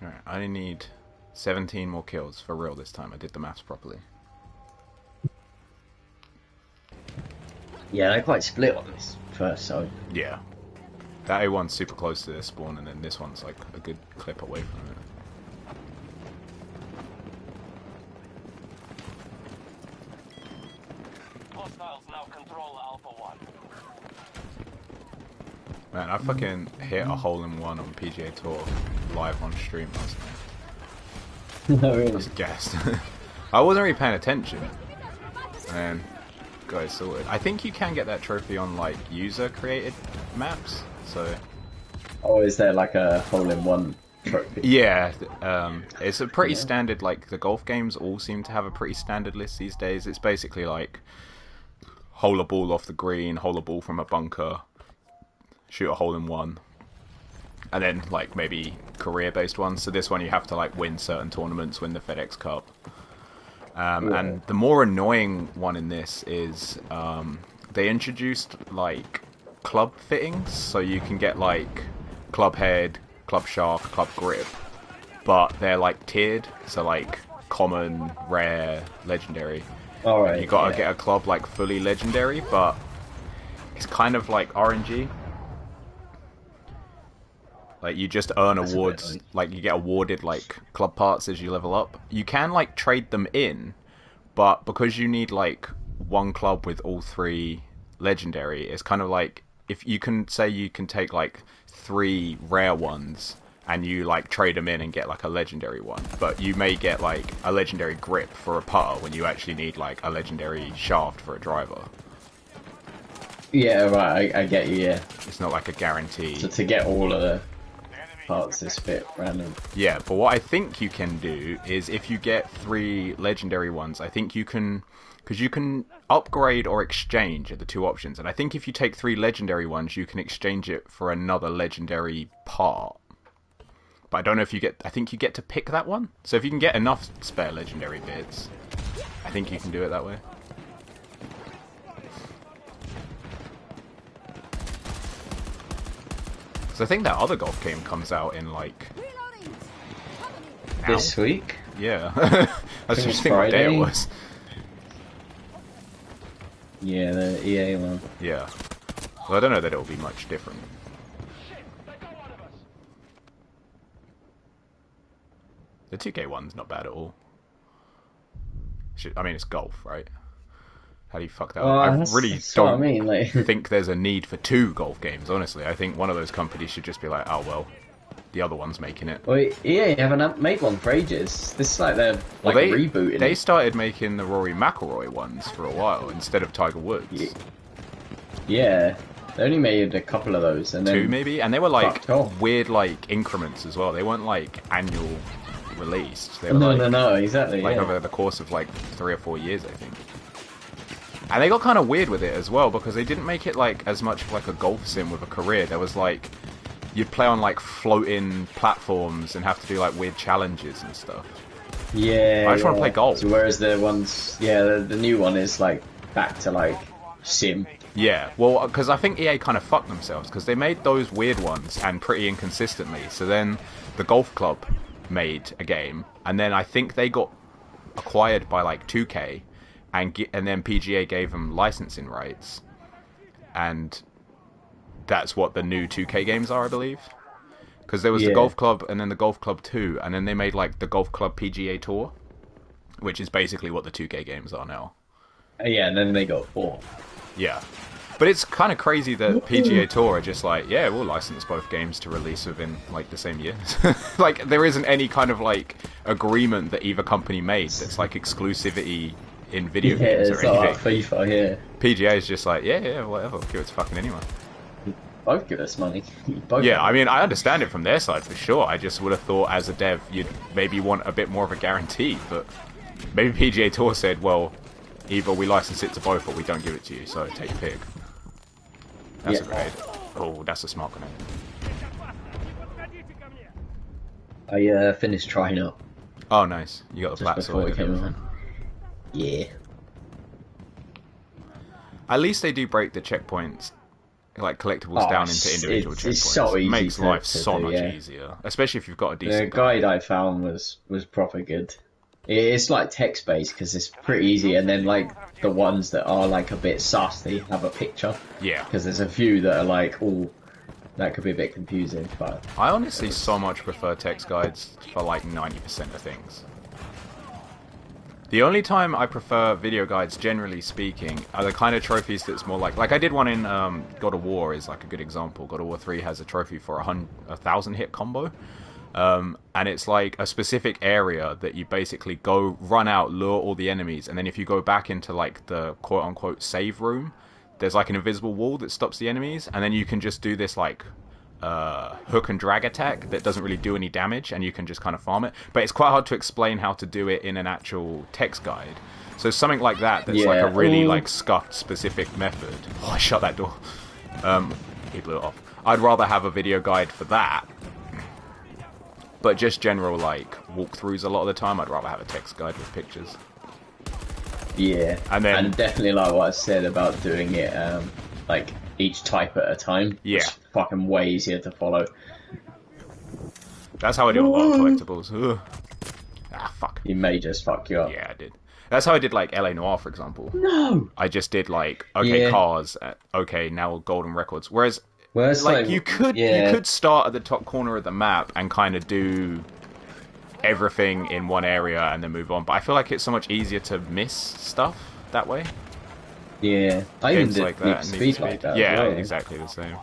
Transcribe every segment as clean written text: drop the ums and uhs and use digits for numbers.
Alright, I only need 17 more kills for real this time. I did the maths properly. Yeah, they're quite split on this first side. Yeah. That A1's super close to their spawn, and then this one's like a good clip away from it. Hostiles now control Alpha 1. Man, I fucking hit a hole-in-one on PGA Tour live on stream last night. No, really. I was gassed. I wasn't really paying attention. And got it sorted. I think you can get that trophy on like user-created maps, so... Oh, is there like a hole-in-one trophy? Yeah, it's a pretty standard, like, the golf games all seem to have a pretty standard list these days. It's basically like, hole a ball off the green, hole a ball from a bunker, shoot a hole-in-one, and then, like, maybe career-based ones. So this one you have to, like, win certain tournaments, win the FedEx Cup. And the more annoying one in this is, they introduced, like, club fittings, so you can get, like, club head, club shaft, club grip, but they're like tiered, so like common, rare, legendary. Alright, you gotta get a club like fully legendary, but it's kind of like RNG. Like you just earn awards, like you get awarded like club parts as you level up. You can like trade them in, but because you need like one club with all 3 legendary, it's kind of like if you can say you can take like 3 rare ones and you like trade them in and get like a legendary one, but you may get like a legendary grip for a putter when you actually need like a legendary shaft for a driver. Yeah, right, I get you, yeah. It's not like a guarantee. So to get all of the parts is a bit random. Yeah, but what I think you can do is if you get 3 legendary ones, I think you can... Because you can upgrade or exchange are the 2 options. And I think if you take 3 legendary ones, you can exchange it for another legendary part. But I don't know if you get... I think you get to pick that one. So if you can get enough spare legendary bits, I think you can do it that way. Because I think that other golf game comes out in like... This week? Yeah. I was just thinking what day it was. Yeah, the EA one. Yeah. Well, I don't know that it'll be much different. The 2K one's not bad at all. I mean, it's golf, right? How do you fuck that up? I really don't think there's a need for 2 golf games, honestly. I think one of those companies should just be like, oh, well, the other one's making it. Well, EA haven't made one for ages. This is like they're rebooting. They started making the Rory McIlroy ones for a while instead of Tiger Woods. Yeah, they only made a couple of those, and then 2 maybe, and they were like weird like increments as well. They weren't like annual released. They were no, exactly. Like over the course of like 3 or 4 years, I think. And they got kind of weird with it as well because they didn't make it like as much like a golf sim with a career. There was like you'd play on like floating platforms and have to do like weird challenges and stuff. Yeah, I just want to play golf. So whereas the ones, the new one is like back to like sim. Yeah, well, because I think EA kind of fucked themselves because they made those weird ones and pretty inconsistently. So then the golf club made a game, and then I think they got acquired by like 2K, and then PGA gave them licensing rights, and that's what the new 2K games are, I believe. Because there was the Golf Club and then the Golf Club 2, and then they made like the Golf Club PGA Tour, which is basically what the 2K games are now. Yeah, and then they got 4. Yeah. But it's kind of crazy that PGA Tour are just like, yeah, we'll license both games to release within like the same year. Like there isn't any kind of like agreement that either company made that's like exclusivity in video games or anything. Like FIFA, yeah. PGA is just like, yeah, whatever, give it to fucking anyone. Both give us money. Yeah, I mean, I understand it from their side for sure. I just would have thought as a dev you'd maybe want a bit more of a guarantee, but maybe PGA Tour said, well, either we license it to both or we don't give it to you, so take your pick. That's a grenade. Oh, that's a smart grenade. I finished trying up. Oh, nice. You got the plats already. Yeah. At least they do break the checkpoints. like collectibles down into individual checkpoints. It's so easy Makes life to so do, much yeah. easier, especially if you've got a The decent guide I found was proper good. It's like text based because it's pretty easy, and then like the ones that are like a bit sus, they have a picture. Yeah. Because there's a few that are like, oh, that could be a bit confusing. But I honestly so much prefer text guides for like 90% of things. The only time I prefer video guides, generally speaking, are the kind of trophies that's more like I did one in God of War is like a good example. God of War 3 has a trophy for a 1,000 hit combo. And it's like a specific area that you basically go, run out, lure all the enemies, and then if you go back into like the quote-unquote save room, there's like an invisible wall that stops the enemies, and then you can just do this like hook and drag attack that doesn't really do any damage, and you can just kind of farm it. But it's quite hard to explain how to do it in an actual text guide. So something like that's like a really like scuffed specific method. Oh, I shut that door. He blew it off. I'd rather have a video guide for that. But just general, like, walkthroughs a lot of the time, I'd rather have a text guide with pictures. yeah, And definitely like what I said about doing it, like each type at a time. Yeah. It's fucking way easier to follow. That's how I do a lot of collectibles. Ugh. Ah, fuck. You may just fuck you up. Yeah, I did. That's how I did, like, LA Noire, for example. No! I just did, like, okay, Yeah. cars, okay, now golden records. Whereas, Well, it's like, you could start at the top corner of the map and kind of do everything in one area and then move on. But I feel like it's so much easier to miss stuff that way. Yeah. I even Games did like Need that. for Need Speed for like Speed. that. Yeah, as well. exactly the same.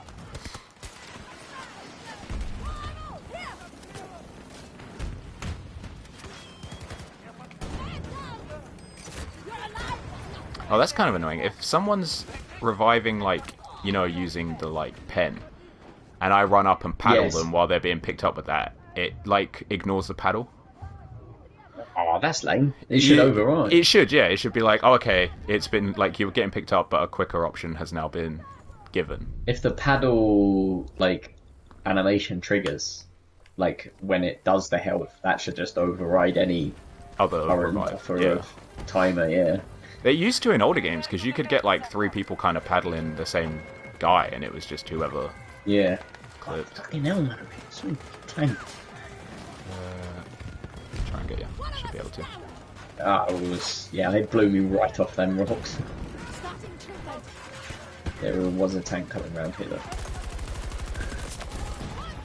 Oh, that's kind of annoying. If someone's reviving, like, you know, using the, like, pen, and I run up and paddle Yes. them while they're being picked up with that, it, like, ignores the paddle. Oh, that's lame. It should override. It should, yeah. It should be like, oh, okay, it's been, like, you were getting picked up, but a quicker option has now been given. If the paddle, like, animation triggers, like, when it does the health, that should just override any Other current revive. offer Yeah. of timer, yeah. They used to in older games, because you could get, like, 3 people kind of paddling the same guy, and it was just whoever Yeah. clipped. Fucking hell, man. So tank. Try and get you. Should be able to. Yeah, they blew me right off them rocks. There was a tank coming around here,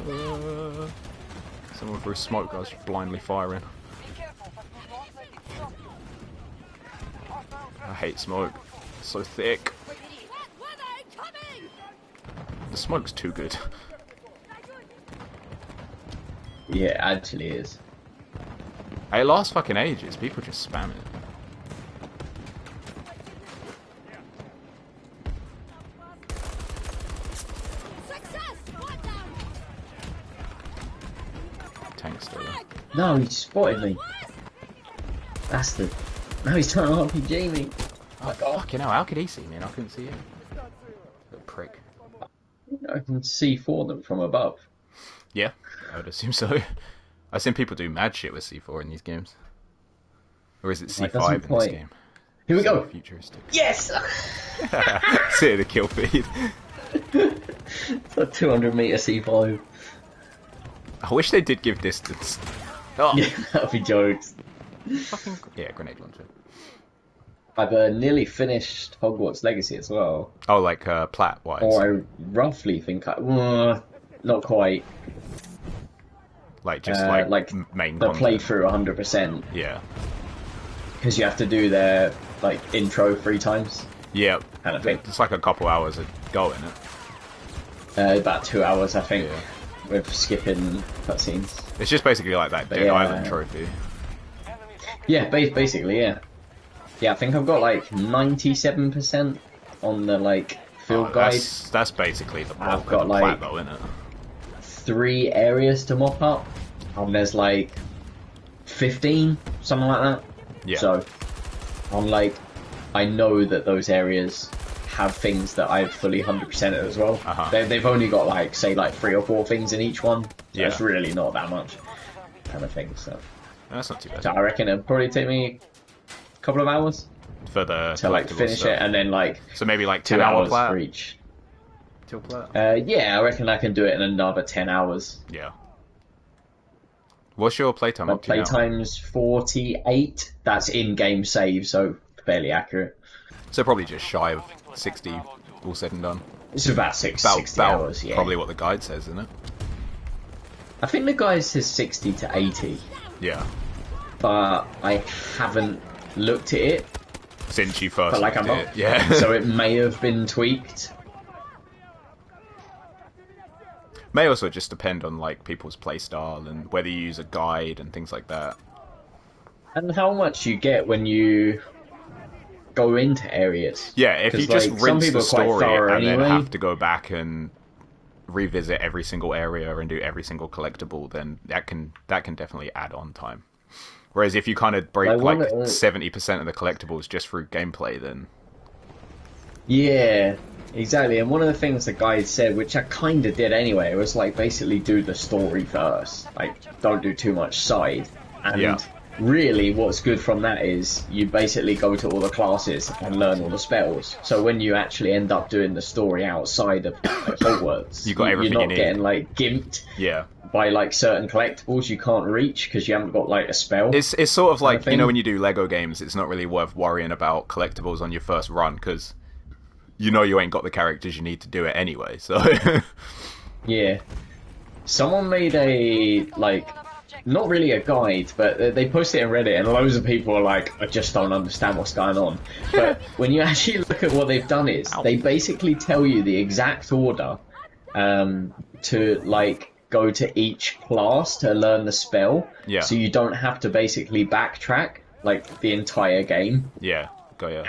though. Someone threw smoke, I was blindly firing. I hate smoke. It's so thick. The smoke's too good. Yeah, it actually is. It lasts fucking ages. People just spam it. Tank's still there. No, he spotted me. Bastard. Now he's trying to RPG me. Oh, fucking hell, how could he see me and I couldn't see him? Little prick. I can C4 them from above. Yeah, I would assume so. I've seen people do mad shit with C4 in these games. Or is it That C5 doesn't in this quite- game? Here we So go. Futuristic. Yes! See the kill feed. It's a 200-meter C5. I wish they did give distance. Oh, Yeah, that'd be jokes. fucking yeah, grenade launcher. I've nearly finished Hogwarts Legacy as well. Oh, like plat wise. Or I roughly think not quite. Like just like main the content. playthrough 100%. Yeah. Because you have to do their like intro 3 times. Yeah. Kind of thing. It's like a couple hours of go in it. About 2 hours, I think, Yeah. with skipping cutscenes. It's just basically like that But Dead yeah. Island trophy. Yeah, basically, yeah. Yeah, I think I've got like 97% on the like field guide. That's basically the I've bulk got, of the like- plat though, isn't it? 3 areas to mop up. And there's like 15, something like that. Yeah. So I'm like, I know that those areas have things that I've fully 100%ed as well. Uh-huh. They've only got like, say, like 3 or 4 things in each one. So Yeah. it's really not that much kind of thing. So That's not too bad. So I reckon it'll probably take me a couple of hours For the to like collectible finish stuff. it, and then like So maybe like 2 10 hour hours plat? for each. still play it? Yeah, I reckon I can do it in another 10 hours. Yeah. What's your playtime My up to now? playtime's 48. That's in-game save, so fairly accurate. So probably just shy of 60, all said and done. It's about 60 hours, yeah. Probably what the guide says, isn't it? I think the guide says 60 to 80, Yeah. but I haven't looked at it. Since you first But like I'm looked not, at it. Yeah. so it may have been tweaked. May also just depend on like people's playstyle and whether you use a guide and things like that. And how much you get when you go into areas. Yeah, if you 'Cause, just like, some rinse people the are quite story thorough and then anyway. have to go back and revisit every single area and do every single collectible, then that can definitely add on time. Whereas if you kind of break Like, like one- 70% of the collectibles just through gameplay, then Yeah, exactly. And one of the things the guide said, which I kind of did anyway, was like basically do the story first. Like, don't do too much side. And Yeah. really, what's good from that is you basically go to all the classes and learn all the spells. So when you actually end up doing the story outside of like, Hogwarts, You got everything you're you not need. getting like gimped yeah. by like certain collectibles you can't reach because you haven't got like a spell. It's sort of like, thing. you know, when you do Lego games, it's not really worth worrying about collectibles on your first run because you know you ain't got the characters you need to do it anyway. So Yeah. Someone made a, like, not really a guide, but they posted it in Reddit, and loads of people are like, I just don't understand what's going on. But when you actually look at what they've done is, they basically tell you the exact order to, like, go to each class to learn the spell. Yeah. So you don't have to basically backtrack, like, the entire game. yeah, got ya.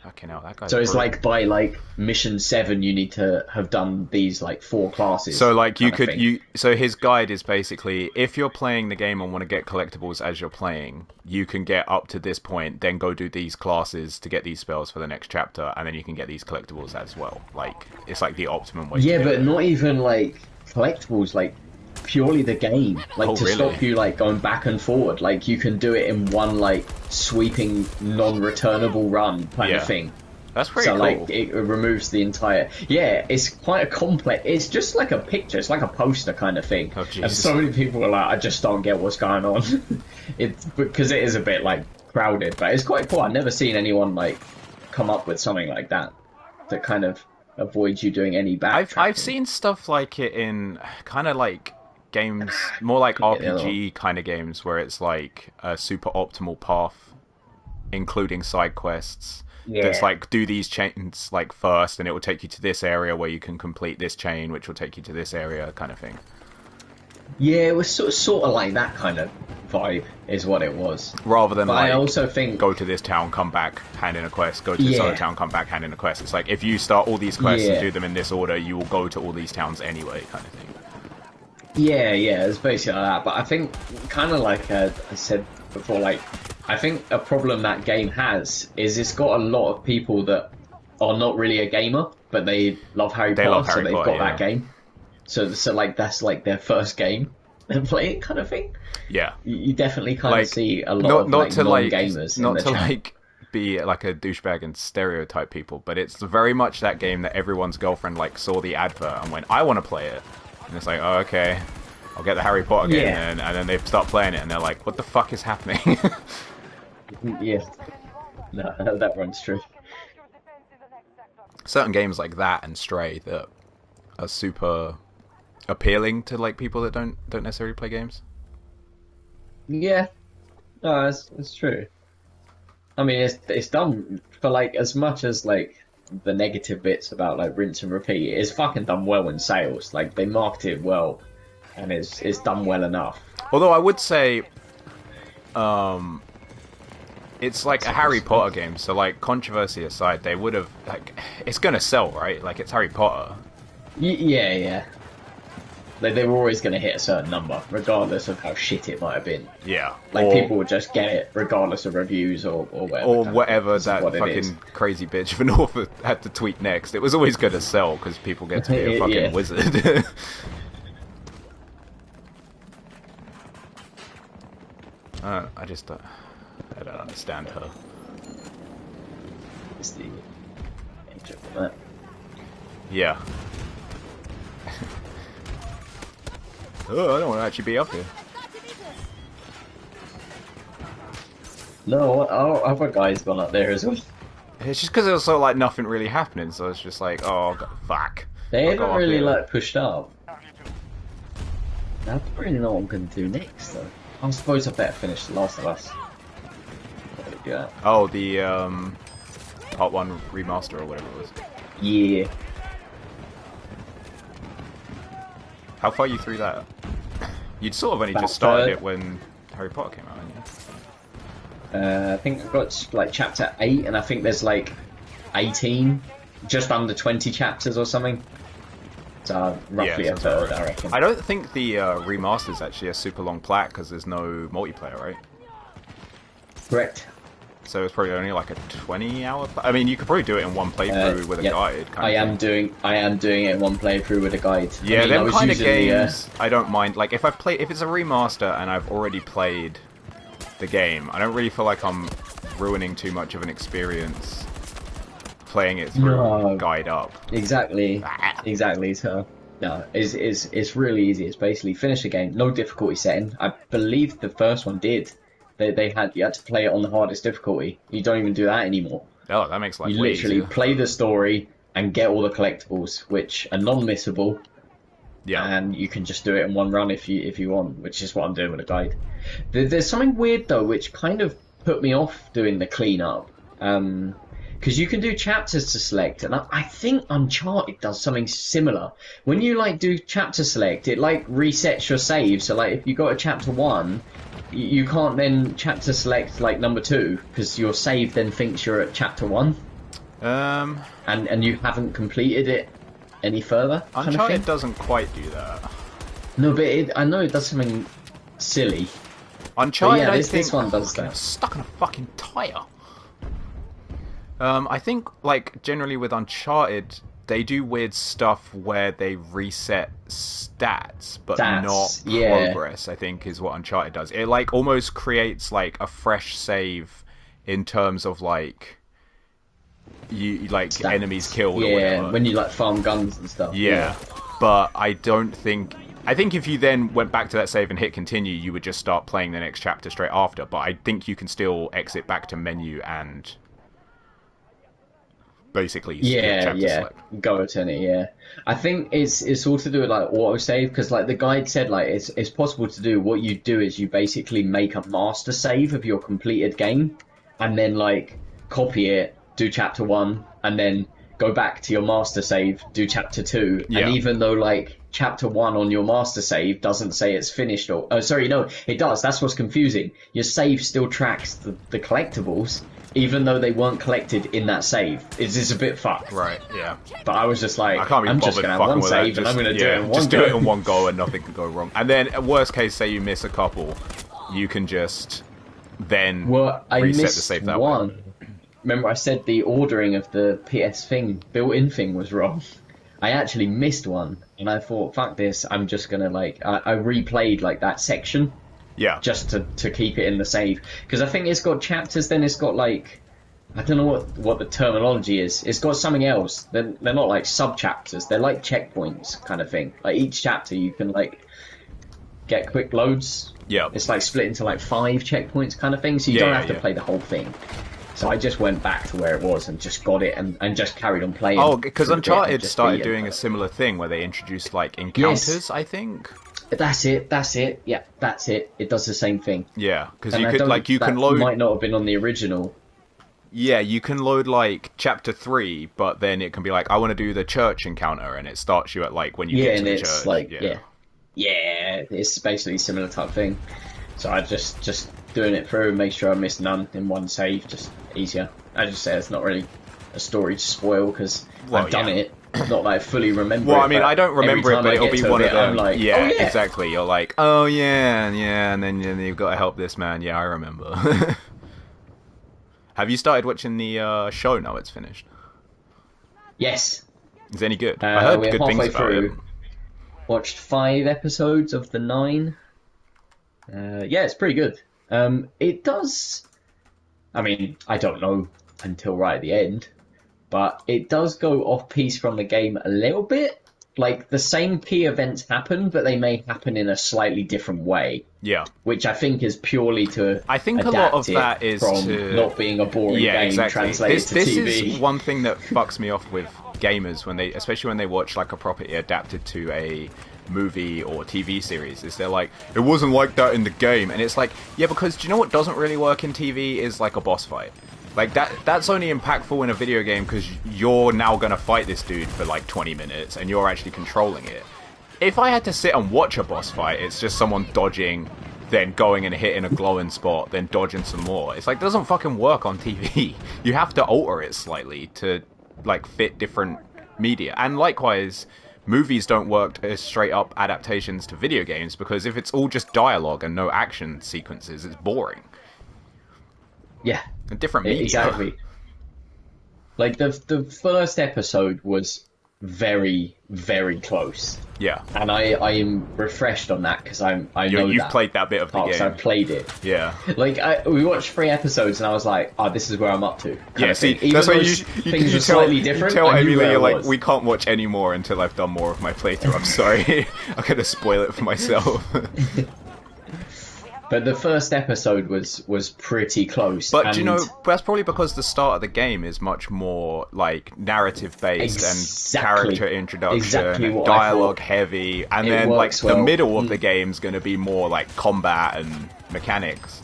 Fucking hell, that guy's So it's brilliant. like by like mission 7 you need to have done these like 4 classes. So like you kind of could thing. so his guide is basically if you're playing the game and want to get collectibles as you're playing, you can get up to this point, then go do these classes to get these spells for the next chapter, and then you can get these collectibles as well. Like it's like the optimum way. Yeah, to do but it. not even like collectibles, like purely the game. Like Oh, to really? stop you like going back and forward. Like you can do it in one like sweeping non-returnable run kind Yeah. of thing. That's pretty So cool. like it removes the entire. Yeah, it's quite a complex. It's just like a picture. It's like a poster kind of thing. Oh, and Jesus. so many people are like, I just don't get what's going on. It's because it is a bit like crowded, but it's quite cool. I've never seen anyone like come up with something like that that kind of avoids you doing any backtracking. I've seen stuff like it in kind of like games, more like Couldn't get the other RPG kind of games, where it's like a super optimal path, including side quests. That's Yeah. like do these chains like first, and it will take you to this area where you can complete this chain, which will take you to this area, kind of thing. Yeah, it was sort of like that kind of vibe, is what it was. Rather than But like I also think go to this town, come back, hand in a quest. Go to this Yeah. other town, come back, hand in a quest. It's like if you start all these quests Yeah. and do them in this order, you will go to all these towns anyway, kind of thing. Yeah, it's basically like that. But I think, kind of like I said before, like, I think a problem that game has is it's got a lot of people that are not really a gamer, but they love Harry They Potter, love so Harry they've Potter, got that yeah. game. So like that's like their first game they play it kind of thing. Yeah. You definitely kind Like of see a lot of like non-gamers in not the to chat. like be like a douchebag and stereotype people, but it's very much that game that everyone's girlfriend like saw the advert and went, I want to play it, and it's like, oh, okay, I'll get the Harry Potter game, Yeah. and then they start playing it and they're like, what the fuck is happening? Yeah, no, that runs true. Certain games like that and Stray that are super appealing to like people that don't necessarily play games. Yeah, no, it's true. I mean, it's done for like as much as like the negative bits about like rinse and repeat. It's fucking done well in sales. Like they marketed it well, and it's done well enough. Although I would say, it's like a Harry Potter game, so like controversy aside, they would have like it's gonna sell, right? Like it's Harry Potter. Yeah. Like they were always going to hit a certain number, regardless of how shit it might have been. Yeah. Like or, people would just get it, regardless of reviews or whatever. or kind of whatever thing. This is that what it is. fucking crazy bitch of an author had to tweet next. It was always gonna sell because people get to be a fucking Yeah. wizard. I don't understand her. It's the nature of that. Yeah. Oh, I don't want to actually be up here. No, our other guy's gone up there as well. It's just because it was so like nothing really happening, so it's just like, oh fuck. They I'll haven't go up really here. like pushed up. I don't really know what I'm going to do next though. I suppose I better finish The Last of Us. What do we do that? Oh, the part 1 remaster or whatever it was. Yeah. How far are you through that? You'd sort of only About just started third. it when Harry Potter came out, hadn't you? I think I've got like chapter 8, and I think there's like 18, just under 20 chapters or something. So roughly Yeah, a sounds third, about I right. reckon. I don't think the remaster's actually a super long plat because there's no multiplayer, right? Correct. So it's probably only like a 20-hour. I mean, you could probably do it in one playthrough with a Yep. guide. I am doing it in one playthrough with a guide. Yeah, I mean, I them was kind of using the, games, I don't mind. Like, if it's a remaster and I've already played the game, I don't really feel like I'm ruining too much of an experience playing it through No. guide up. Exactly. Exactly. So no, it's really easy. It's basically finish the game, no difficulty setting. I believe the first one did. You had to play it on the hardest difficulty. You don't even do that anymore. Oh, that makes life You way literally easier. play the story and get all the collectibles, which are non-missable, Yeah. and you can just do it in one run if you want, which is what I'm doing with a guide. There's something weird though, which kind of put me off doing the cleanup, because you can do chapters to select, and I think Uncharted does something similar. When you like do chapter select, it like resets your save. So like if you go to chapter 1, you can't then chapter select like number 2 because your save then thinks you're at chapter 1. And you haven't completed it any further. Kind of Uncharted thing. doesn't quite do that. No, but I know it does something silly. Uncharted, yeah, I this think, one does I'm that. stuck on a fucking tire. I think, like, generally with Uncharted, they do weird stuff where they reset stats, but Stats, not yeah. progress, I think, is what Uncharted does. It, like, almost creates, like, a fresh save in terms of, like, Stats. enemies killed or Yeah, whatever. when you like farm guns and stuff. Yeah, but I don't think... I think if you then went back to that save and hit continue, you would just start playing the next chapter straight after, but I think you can still exit back to menu and basically Yeah, chapter yeah. select. Go to it, yeah. I think it's all to do with like autosave, because like the guide said, like it's possible to do. What you do is you basically make a master save of your completed game, and then like copy it, do chapter 1, and then go back to your master save, do chapter 2, Yeah. and even though like chapter 1 on your master save doesn't say it's finished, or sorry, no, it does. That's what's confusing. Your save still tracks the collectibles, even though they weren't collected in that save. It's a bit fucked. Right, yeah. But I was just like, I can't be I'm just bothered gonna have fucking one with that. save, and I'm gonna do it in one just go. do it in one go and nothing can go wrong. And then, worst case, say you miss a couple, you can just then Well, I reset missed the save that one. way. Remember, I said the ordering of the PS thing, built-in thing, was wrong. I actually missed one, and I thought, fuck this, I'm just gonna like, I replayed like that section Yeah. just to keep it in the save, because I think it's got chapters. Then it's got like, I don't know what the terminology is. It's got something else. They're not like sub chapters. They're like checkpoints kind of thing. Like each chapter you can like get quick loads. Yeah. It's like split into like 5 checkpoints kind of thing, so you Yeah, don't yeah, have to yeah. play the whole thing. So I just went back to where it was and just got it and just carried on playing. Oh, because through the bit and Uncharted just started beat it. doing a similar thing where they introduced, like, encounters, I think. That's it. Yeah, that's it. It does the same thing. Yeah, because And you I could, don't- like, you that can load... might not have been on the original. Yeah, you can load, like, chapter 3, but then it can be like, I want to do the church encounter, and it starts you at, like, when you Yeah, get to and the it's church. like, yeah, it's basically a similar type thing. So I just doing it through and make sure I miss none in one save, just easier. As you say, it's not really a story to spoil because Well, I've done yeah. it. Not that I fully remember Well, it. I mean, but I don't remember every it, but time I it'll get be to a one of bit, them. I'm like, yeah, oh, yeah, exactly. You're like, oh yeah, and then you've got to help this man. Yeah, I remember. Have you started watching the show now? It's finished. Yes. Is it any good? I heard we're good things halfway about it. through. Watched 5 episodes of the 9. Yeah, it's pretty good. It does. I mean, I don't know until right at the end, but it does go off piece from the game a little bit. like the same key events happen, but they may happen in a slightly different way, Yeah. which I think is purely to I think a lot adapt of it that is from to not being a boring yeah, game exactly. translated to This TV. is one thing that fucks me off with gamers when they, especially when they watch like a property adapted to a movie or TV series, is they're like, it wasn't like that in the game, and it's like, yeah, because do you know what doesn't really work in TV is like a boss fight. Like that's only impactful in a video game because you're now gonna fight this dude for like 20 minutes and you're actually controlling it. If I had to sit and watch a boss fight, it's just someone dodging, then going and hitting a glowing spot, then dodging some more. It's like, it doesn't fucking work on TV. You have to alter it slightly to like fit different media. And likewise, movies don't work as straight up adaptations to video games because if it's all just dialogue and no action sequences, it's boring. Yeah, A different media. exactly. Like the first episode was very, very close, Yeah. and I am refreshed on that because I know You've that played that bit of the part, 'cause game. I've played it. Yeah. Like we watched 3 episodes, and I was like, "Oh, this is where I'm up to." kind Yeah, of see, thing. Even that's why though you things you are slightly different. You tell I knew Amy where Lee, I you're like, was. we can't watch any more until I've done more of my playthrough. I'm sorry. I'm going to spoil it for myself. But the first episode was pretty close. But and do you know, that's probably because the start of the game is much more like narrative based Exactly. and character introduction, Exactly what I dialogue thought. heavy, and It then like works the well. middle of the game's going to be more like combat and mechanics.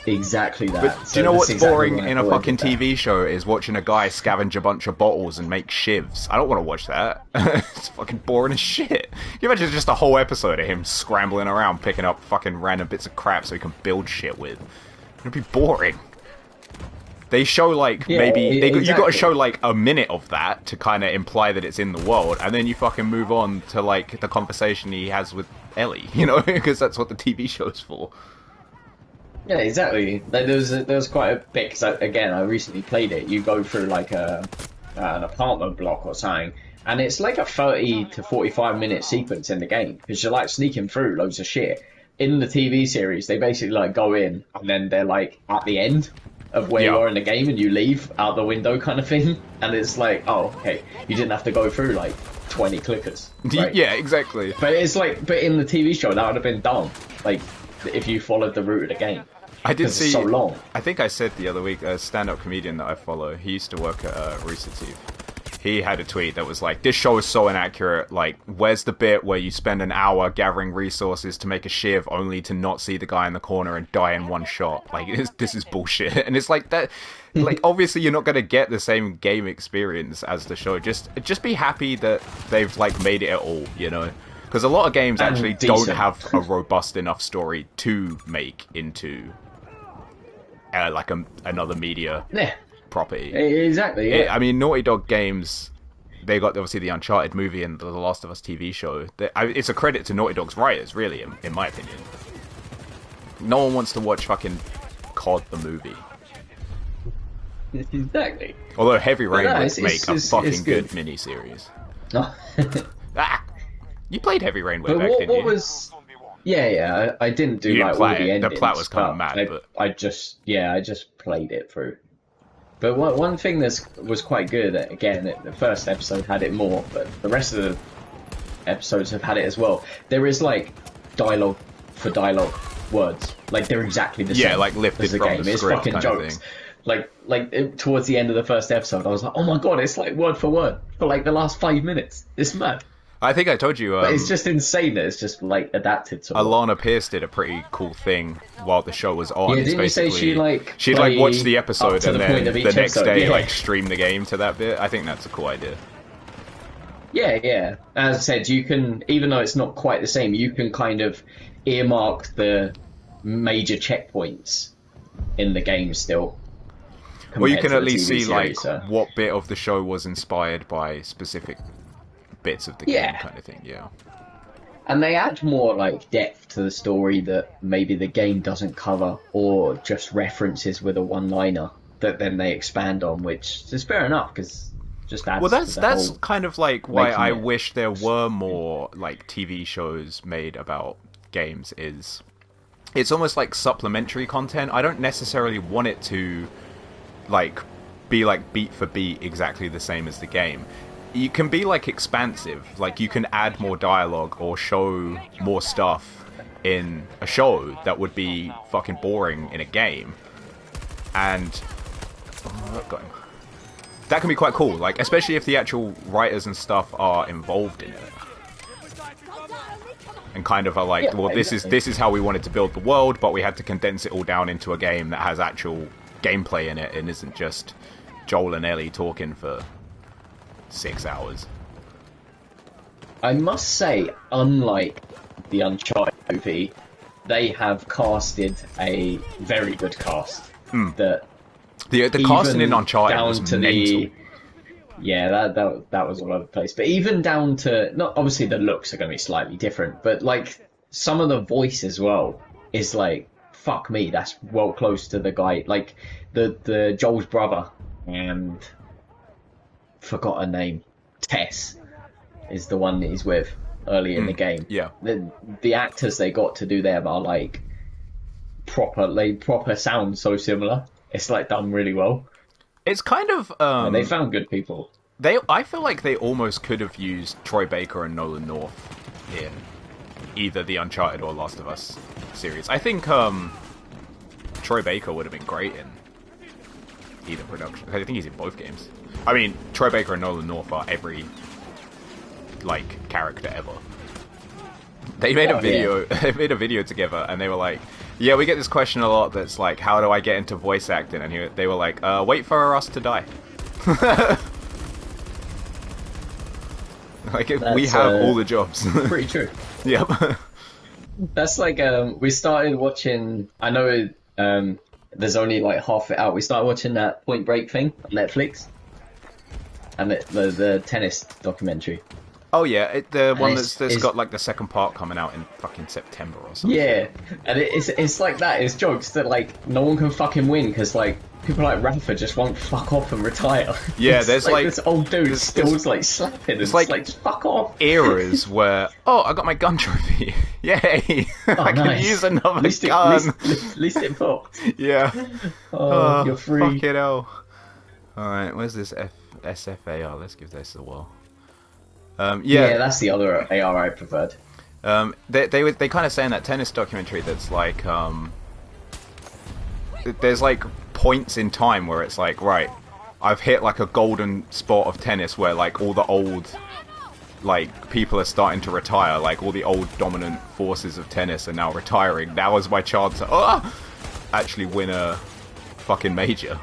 Exactly that. But So do you know that's what's exactly boring what I in a thought I fucking did that. TV show is watching a guy scavenge a bunch of bottles and make shivs. I don't want to watch that. It's fucking boring as shit. Can you imagine just a whole episode of him scrambling around picking up fucking random bits of crap so he can build shit with? It'd be boring. They show like Yeah, maybe you got to exactly. show like a minute of that to kind of imply that it's in the world, and then you fucking move on to like the conversation he has with Ellie, you know, because that's what the TV show's for. Yeah, exactly. Like, there was quite a bit, because again, I recently played it. You go through like an apartment block or something, and it's like a 30 to 45-minute sequence in the game, because you're like sneaking through loads of shit. In the TV series, they basically like go in, and then they're like at the end of where you Yeah. are in the game, and you leave out the window kind of thing. And it's like, oh, okay, you didn't have to go through like 20 clickers. Right? Yeah, exactly. But it's like, but in the TV show, that would have been dumb. Like, if you followed the route of the game. I did 'Cause see. it's so long. I think I said the other week, a stand-up comedian that I follow. He used to work at Rooster Teeth. He had a tweet that was like, "This show is so inaccurate. Like, where's the bit where you spend an hour gathering resources to make a shiv, only to not see the guy in the corner and die in one shot? Like, this is bullshit." And it's like that. Like, obviously, you're not going to get the same game experience as the show. Just be happy that they've like made it at all. You know. Because a lot of games And actually decent. don't have a robust enough story to make into like another media Yeah, property. exactly. Yeah. I mean, Naughty Dog games, they got obviously the Uncharted movie and the Last of Us TV show. It's a credit to Naughty Dog's writers, really, in my opinion. No one wants to watch fucking COD the movie. Exactly. Although Heavy Rain no, would it's- make it's- a fucking it's good good. miniseries. No. Ah! You played Heavy Rain way But back, didn't what you? was? Yeah. I didn't do You like didn't all play the it. The endings. plot was kinda but mad, but- I just played it through. But one thing that was quite good. Again, the first episode had it more, but the rest of the episodes have had it as well. There is like dialogue for dialogue words. Like they're exactly the same. Yeah, like lifted as the from game. the It's script fucking kind of jokes. thing. Towards the end of the first episode, I was like, oh my god, it's like word for word for like the last 5 minutes. It's mad. I think I told you. But it's just insane that it's just like adapted to. Alana Pierce did a pretty cool thing while the show was on. Yeah, It's didn't you say basically- she, like, she'd like play watch the up episode to and the then point of the each next episode? day Yeah. like stream the game to that bit. I think that's a cool idea. Yeah. As I said, you can, even though it's not quite the same, you can kind of earmark the major checkpoints in the game still. Or you compared can to at the least TV see like series, so. what bit of the show was inspired by specific bits of the game, Yeah. kind of thing. Yeah. And they add more like depth to the story that maybe the game doesn't cover, or just references with a one-liner that then they expand on, which is fair enough because just adds. Well, to the that's whole... kind of like why making I it- wish there were more like TV shows made about games. Is it's almost like supplementary content. I don't necessarily want it to like be like beat for beat exactly the same as the game. you can be like expansive, like you can add more dialogue or show more stuff in a show that would be fucking boring in a game, and got him. That can be quite cool, like especially if the actual writers and stuff are involved in it and kind of are like, Yeah, well, this exactly. is how we wanted to build the world, but we had to condense it all down into a game that has actual gameplay in it and isn't just Joel and Ellie talking for 6 hours. I must say, unlike the Uncharted movie, they have casted a very good cast. That The casting in even Uncharted down was to mental. yeah, that was all over the place. But even down to, not obviously the looks are going to be slightly different, but like some of the voice as well is like, fuck me, that's well close to the guy, like the Joel's brother, and forgot her name, Tess is the one that he's with early in the game. Yeah. The actors they got to do them are like proper sound so similar. It's like done really well. It's kind of And they found good people. I feel like they almost could have used Troy Baker and Nolan North in either the Uncharted or Last of Us series. I think Troy Baker would have been great in either production. I think he's in both games. I mean, Troy Baker and Nolan North are every like character ever. They made a video. Yeah. They made a video together, and they were like, "Yeah, we get this question a lot. That's like, how do I get into voice acting?" And they were like, "Wait for us to die." Like, we have all the jobs. Pretty true. Yep. That's like we started watching. I know there's only like half it out. We started watching that Point Break thing on Netflix, and the tennis documentary. Oh yeah, the one it's- that's it's- got like the second part coming out in fucking September or something. Yeah, and it's like that. It's jokes that like no one can fucking win because like people like Rafa just won't fuck off and retire. Yeah, It's there's like this old dude there's- still there's- like slapping. And it's like- like fuck off. eras where, oh, I got my gun trophy. Yay! I can nice. use another At least gun. at least it popped. Yeah. Oh, you're free. Fuck it all. Alright, where's this SFAR? Let's give this a whirl. Yeah, that's the other AR I preferred. They kind of say in that tennis documentary that's like, there's like points in time where it's like, right, I've hit like a golden spot of tennis where like all the old like people are starting to retire, like all the old dominant forces of tennis are now retiring. Now is my chance to actually win a fucking major.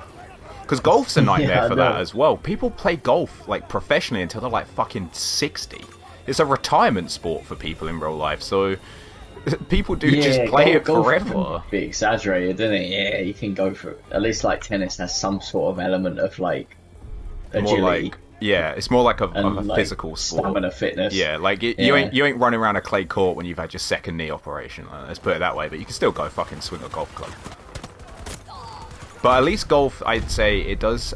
Because golf's a nightmare Yeah, I for that know. as well. People play golf like professionally until they're like fucking 60. It's a retirement sport for people in real life, so people do just play it golf forever. can be exaggerated, doesn't it? Yeah, you can go for it. At least like tennis has some sort of element of like More agility like, yeah, it's more like a and like, physical sport. stamina, fitness. Yeah, like you Yeah. ain't running around a clay court when you've had your second knee operation. Let's put it that way. But you can still go fucking swing a golf club. But at least golf, I'd say it does.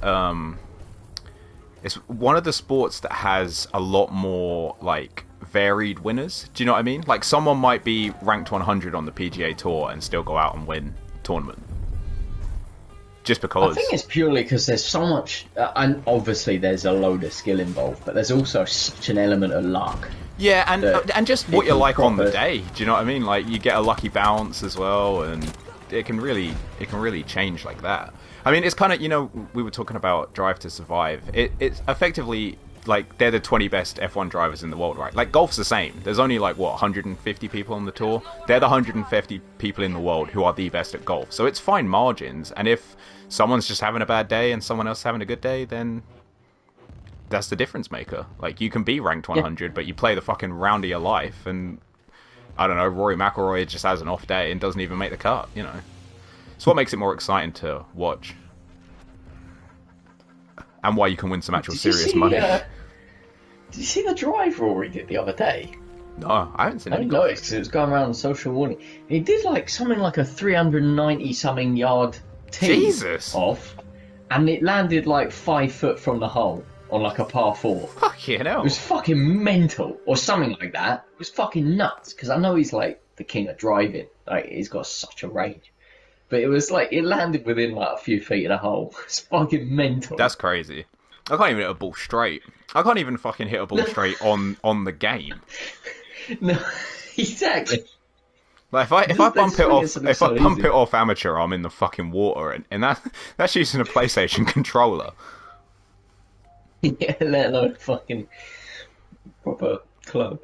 It's one of the sports that has a lot more like varied winners. Do you know what I mean? Like someone might be ranked 100 on the PGA Tour and still go out and win a tournament. Just because. I think it's purely because there's so much, and obviously there's a load of skill involved, but there's also such an element of luck. Yeah, that and just what it you're can like on the proper- day. Do you know what I mean? Like you get a lucky bounce as well, and it can really change like that. I mean, it's kind of, you know, we were talking about Drive to Survive. It's effectively like they're the 20 best F1 drivers in the world, right? Like golf's the same. There's only like what 150 people on the tour. They're the 150 people in the world who are the best at golf. So it's fine margins. And if someone's just having a bad day and someone else having a good day, then that's the difference maker. Like you can be ranked 100, but you play the fucking round of your life, and I don't know, Rory McIlroy just has an off day and doesn't even make the cut. You know, it's what makes it more exciting to watch, and why you can win some actual serious money. Did you see the drive Rory did the other day? No, I haven't seen I any didn't golf. notice because it was going around on social warning. He did like something like a 390 something yard tee Jesus. off, and it landed like 5 foot from the hole on like a par 4. Fucking hell. It was fucking mental, or something like that. It was fucking nuts, because I know he's like the king of driving. Like, he's got such a range. But it was like, it landed within like a few feet of the hole. It's fucking mental. That's crazy. I can't even hit a ball straight. I can't even fucking hit a ball straight on the game. No, exactly. Like if I Just- bump they it swing off it so if I bump easy. it off amateur, I'm in the fucking water, and that's using a PlayStation controller. Yeah, let alone fucking proper club.